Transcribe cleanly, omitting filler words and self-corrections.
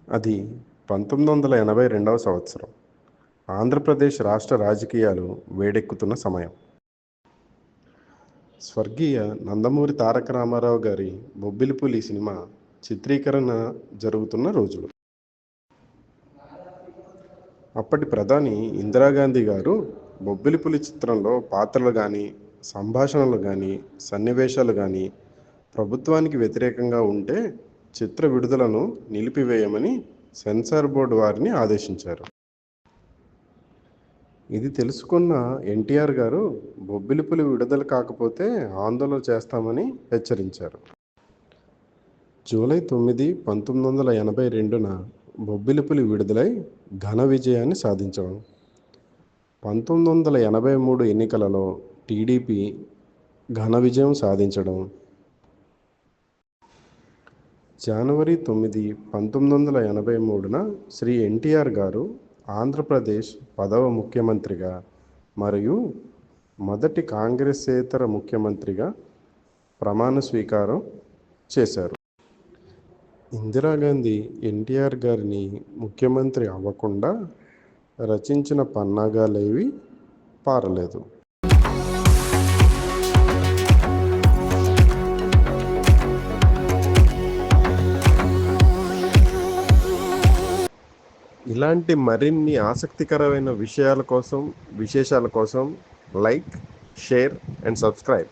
అది 1982వ సంవత్సరం. ఆంధ్రప్రదేశ్ రాష్ట్ర రాజకీయాలు వేడెక్కుతున్న సమయం. స్వర్గీయ నందమూరి తారక రామారావు గారి 'బొబ్బిలిపులి' సినిమా చిత్రీకరణ జరుగుతున్న రోజులు. అప్పటి ప్రధాని ఇందిరాగాంధీ గారు 'బొబ్బిలిపులి' చిత్రంలో పాత్రలు కానీ, సంభాషణలు కానీ, సన్నివేశాలు కానీ ప్రభుత్వానికి వ్యతిరేకంగా ఉంటే చిత్ర విడుదలను నిలిపివేయమని సెన్సార్ బోర్డు వారిని ఆదేశించారు. ఇది తెలుసుకున్న ఎన్టీఆర్ గారు బొబ్బిలిపులి విడుదల కాకపోతే ఆందోళన చేస్తామని హెచ్చరించారు. జూలై 9, 1982న బొబ్బిలిపులి విడుదలై ఘన విజయాన్ని సాధించడం. 1983 ఎన్నికలలో టీడీపీ ఘన విజయం సాధించడం. జనవరి 9, 1983న శ్రీ ఎన్టీఆర్ గారు ఆంధ్రప్రదేశ్ 10వ ముఖ్యమంత్రిగా మరియు మొదటి కాంగ్రెసేతర ముఖ్యమంత్రిగా ప్రమాణ స్వీకారం చేశారు. ఇందిరాగాంధీ ఎన్టీఆర్ గారిని ముఖ్యమంత్రి అవ్వకుండా రచించిన పన్నాగాలేవి పారలేదు. ఇలాంటి మరిన్ని ఆసక్తికరమైన విషయాల కోసం, విశేషాల కోసం లైక్, షేర్ అండ్ సబ్స్క్రైబ్.